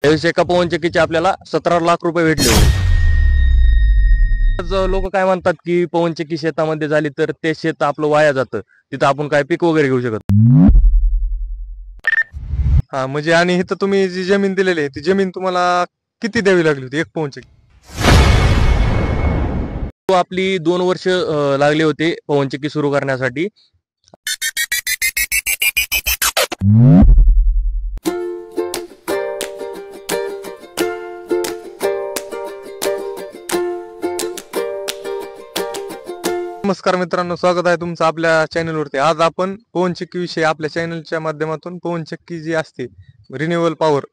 त्यावेळेस एका पवनचक्कीचे आपल्याला 17 लाख रुपये भेटले होते. लोक काय म्हणतात की पवनचक्की शेतामध्ये झाली तर ते शेत आपलं वाया जातं, तिथं आपण काय पीक वगैरे घेऊ शकत. हा म्हणजे आणि इथं तुम्ही जी जमीन दिलेली आहे ती जमीन तुम्हाला किती द्यावी लागली होती एक पवनचक्की? आपली 2 वर्ष लागले होते पवनचक्की सुरू करण्यासाठी. नमस्कार मित्रांनो, स्वागत आहे तुमचं आपल्या चॅनलवरती. आज आपण पवनचक्की विषयी आपल्या चॅनलच्या माध्यमातून पवनचक्की जी असते रिन्युएबल पॉवर,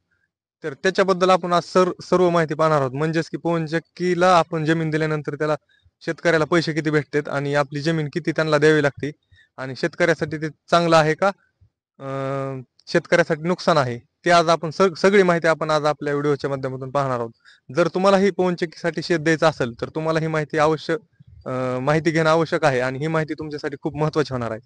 तर त्याच्याबद्दल आपण आज सर्व माहिती पाहणार आहोत. म्हणजेच की पवनचक्कीला आपण जमीन दिल्यानंतर त्याला शेतकऱ्याला पैसे किती भेटतात आणि आपली जमीन किती त्यांना द्यावी लागते आणि शेतकऱ्यासाठी ते चांगलं आहे का शेतकऱ्यासाठी नुकसान आहे, ते आज आपण सगळी माहिती आपण आज आपल्या व्हिडिओच्या माध्यमातून पाहणार आहोत. जर तुम्हाला ही पवनचक्कीसाठी शेत द्यायचं असेल तर तुम्हाला ही माहिती माहिती घेणं आवश्यक आहे आणि ही माहिती तुमच्यासाठी खूप महत्वाची होणार आहे.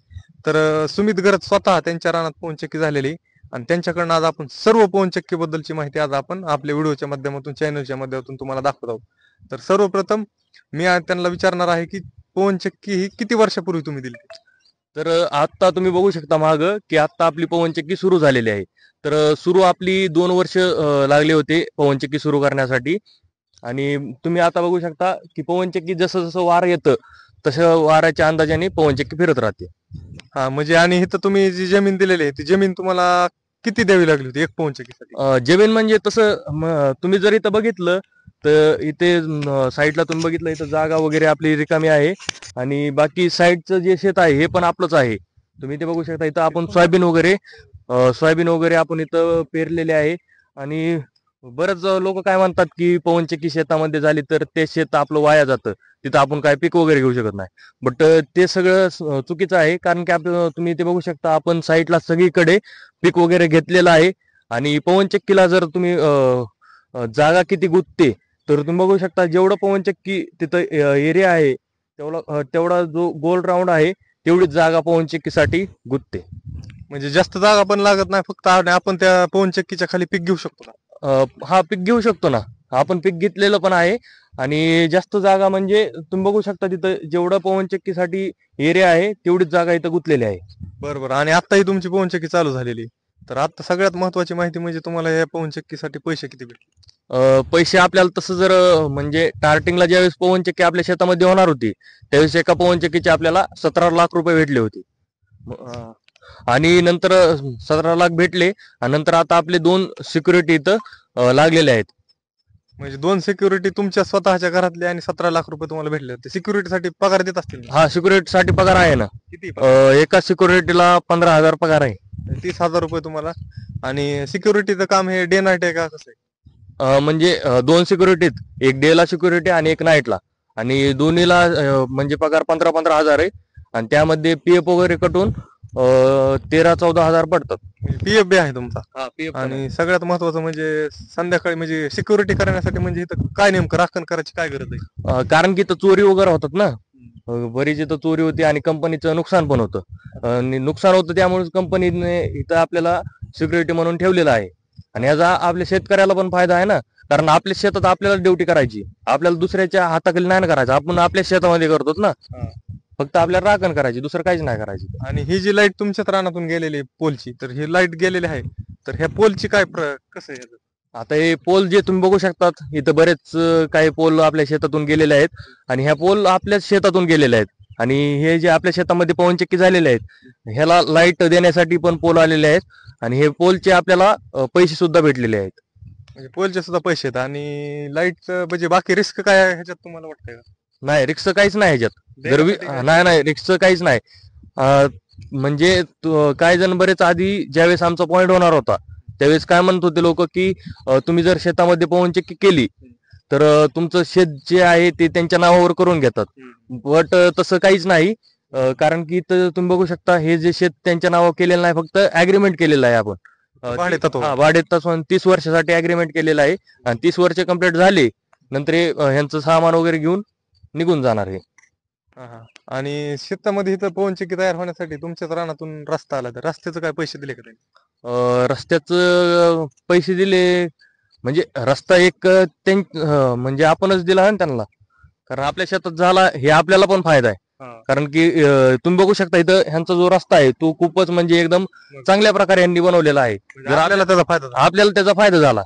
तर सुमित गरज स्वतः त्यांच्या रानात पवनचक्की झालेली आणि त्यांच्याकडनं आज आपण सर्व पवनचक्की बद्दलची माहिती आज आपण आपल्या व्हिडिओच्या माध्यमातून चॅनलच्या माध्यमातून तुम्हाला दाखवत आहोत. तर सर्वप्रथम मी आज त्यांना विचारणार आहे की पवनचक्की ही किती वर्षापूर्वी तुम्ही दिली? तर आता तुम्ही बघू शकता माग की आता आपली पवनचक्की सुरू झालेली आहे. तर सुरू आपली 2 वर्ष लागले होते पवनचक्की सुरू करण्यासाठी. आणि तुम्ही आता बघू शकता की पवनचक्की जसं जसं वार येतं तसं वाऱ्याच्या अंदाजाने पवनचक्की फिरत राहते. हा म्हणजे आणि इथं तुम्ही जी जमीन दिलेली आहे ती जमीन तुम्हाला किती द्यावी लागली होती एक पवनचक्कीसाठी? जमीन म्हणजे तसं तुम्ही जर इथं बघितलं तर इथे साईडला तुम्ही बघितलं इथं जागा वगैरे आपली रिकामी आहे आणि बाकी साईडचं जे शेत आहे हे पण आपलंच आहे. तुम्ही इथे बघू शकता इथं आपण सोयाबीन वगैरे आपण इथं पेरलेले आहे. आणि बरेच लोक काय म्हणतात की पवनचक्की शेतामध्ये झाली तर ते शेत आपलं वाया जातं, तिथं आपण काय पीक वगैरे घेऊ शकत नाही. बट ते सगळं चुकीचं आहे. कारण की तुम्ही इथे बघू शकता आपण साईडला सगळीकडे पीक वगैरे घेतलेलं आहे. आणि पवनचक्कीला जर तुम्ही जागा किती गुंतते तर तुम्ही बघू शकता जेवढं पवनचक्की तिथं एरिया आहे तेवढा जो गोल राऊंड आहे तेवढीच जागा पवनचक्कीसाठी गुंतते. म्हणजे जास्त जागा पण लागत नाही, फक्त आपण त्या पवनचक्कीच्या खाली पीक घेऊ शकतो का? हा पीक घेऊ शकतो ना, आपण पीक घेतलेलं पण आहे. आणि जास्त जागा म्हणजे तुम्ही बघू शकता तिथं जेवढं पवनचक्कीसाठी एरिया आहे तेवढीच जागा इथं गुंतलेली आहे. बरोबर. आणि आता ही तुमची पवनचक्की चालू झालेली, तर आता सगळ्यात महत्वाची माहिती म्हणजे तुम्हाला या पवनचक्कीसाठी पैसे किती भेटले? पैसे आपल्याला तसं जर म्हणजे स्टार्टिंगला ज्यावेळेस पवनचक्की आपल्या शेतामध्ये होणार होती त्यावेळेस एका पवनचक्कीचे आपल्याला 17 लाख रुपये भेटले होते. आणि नंतर 17 लाख भेटले आणि नंतर आता आपले 2 सिक्युरिटी इथं लागलेले आहेत. म्हणजे 2 सिक्युरिटी तुमच्या स्वतःच्या घरातले आणि 17 लाख रुपये तुम्हाला भेटले. ते सिक्युरिटीसाठी पगार देत असतील ना? हा सिक्युरिटीसाठी पगार आहे ना. किती? एका सिक्युरिटीला 15,000 पगार आहे. 30,000 रुपये तुम्हाला. आणि सिक्युरिटीचं काम हे डे नाईट आहे का, कसं आहे? म्हणजे 2 सिक्युरिटीत, एक डेला सिक्युरिटी आणि एक नाईटला, आणि दोन्हीला म्हणजे पगार 15,000 आहे. आणि त्यामध्ये पीएफ वगैरे कटून 13-14 हजार पडतात. पीएफ बी आहे तुमचा? हा पीएफ. आणि सगळ्यात महत्वाचं म्हणजे संध्याकाळी म्हणजे सिक्युरिटी करण्यासाठी म्हणजे इथं काय नेमकं राखण करायची काय गरज आहे? कारण की इथं चोरी वगैरे होतात ना. बरीच इथं चोरी होती आणि कंपनीचं नुकसान पण होतं. आणि नुकसान होतं त्यामुळे कंपनीने इथं आपल्याला सिक्युरिटी म्हणून ठेवलेलं आहे. आणि याचा आपल्या शेतकऱ्याला पण फायदा आहे ना, कारण आपल्या शेतात आपल्याला ड्युटी करायची, आपल्याला दुसऱ्याच्या हाताखाली नाही करायचं, आपण आपल्या शेतामध्ये करतो ना. फक्त आपल्याला राखण करायची, दुसरं काहीच नाही करायचं. आणि ही जी लाईट तुमच्याच रानातून गेलेली पोलची, तर ही लाईट गेलेली आहे, तर ह्या पोलची काय कसं आहे? आता हे पोल जे तुम्ही बघू शकतात इथं बरेच काही पोल आपल्या शेतातून गेलेले आहेत आणि ह्या पोल आपल्याच शेतातून गेलेले आहेत. आणि हे जे आपल्या शेतामध्ये पवनचक्की झालेले आहेत ह्याला लाईट देण्यासाठी पण पोल आलेले आहेत. आणि हे पोलचे आपल्याला पैसे सुद्धा भेटलेले आहेत. म्हणजे पोलचे सुद्धा पैसे आहेत. आणि लाईटचं म्हणजे बाकी रिस्क काय आहे ह्याच्यात तुम्हाला वाटतंय का? नाही, रिक्स काहीच नाही ह्याच्यात. नाही रिक्स काहीच नाही. म्हणजे काही जण बरेच आधी ज्यावेळेस आमचा पॉइंट होणार होता त्यावेळेस काय म्हणत होते लोक की तुम्ही जर शेतामध्ये पवनचक्की केली तर तुमचं शेत जे आहे ते त्यांच्या नावावर करून घेतात. बट तसं काहीच नाही. कारण की तुम्ही बघू शकता हे जे शेत त्यांच्या नावावर केलेलं नाही, फक्त अग्रीमेंट केलेलं आहे आपण. भाडेतत्व 30 वर्षासाठी अग्रीमेंट केलेलं आहे. आणि 30 वर्ष कंप्लीट झाले नंतर ह्यांचं सामान वगैरे घेऊन निघून जाणार आहे. आणि शेतामध्ये इथं पवनचक्की तयार होण्यासाठी तुमच्याच रानातून रस्ता आला, तर रस्त्याचं काय पैसे दिले का त्यांनी? रस्त्याचं पैसे दिले म्हणजे रस्ता एक म्हणजे आपणच दिला ना त्यांना, कारण आपल्या शेतात झाला हे आपल्याला पण फायदा आहे. कारण की तुम्ही बघू शकता इथं ह्यांचा जो रस्ता आहे तो खूपच म्हणजे एकदम चांगल्या प्रकारे यांनी बनवलेला आहे. म्हणजे आपल्याला त्याचा फायदा झाला. आपल्याला त्याचा फायदा झाला.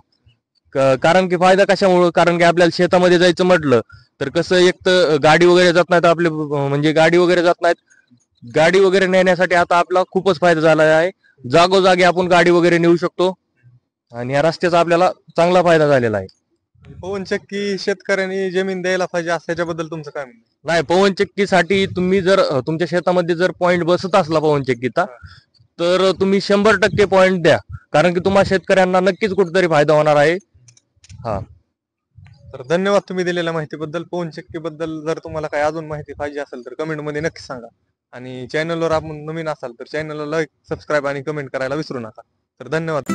कारण की फायदा कशामुळे, कारण की आपल्याला शेतामध्ये जायचं म्हटलं तर कसं, एक तर गाडी वगैरे जात नाहीत आपले, म्हणजे गाडी वगैरे जात नाहीत. गाडी वगैरे नेण्यासाठी आता आपला खूपच फायदा झाला आहे. जागोजागी आपण गाडी वगैरे नेऊ शकतो आणि या रस्त्याचा आपल्याला चांगला फायदा झालेला आहे. पवनचक्की शेतकऱ्यांनी जमीन द्यायला पाहिजे असं याच्याबद्दल तुमचं काय म्हणणं आहे? नाही, पवनचक्कीसाठी तुम्ही जर तुमच्या शेतामध्ये जर पॉईंट बसत असला पवनचक्कीचा, तर तुम्ही 100% पॉईंट द्या, कारण की तुम्हाला शेतकऱ्यांना नक्कीच कुठेतरी फायदा होणार आहे. हा, तर धन्यवाद तुम्ही दिलेल्या माहितीबद्दल. पवनचक्कीबद्दल जर तुम्हाला काही अजून माहिती पाहिजे असेल तर कमेंटमध्ये नक्की सांगा. आणि चॅनलवर आपण नवीन असाल तर चॅनलला लाईक, सबस्क्राईब आणि कमेंट करायला विसरू नका. तर धन्यवाद.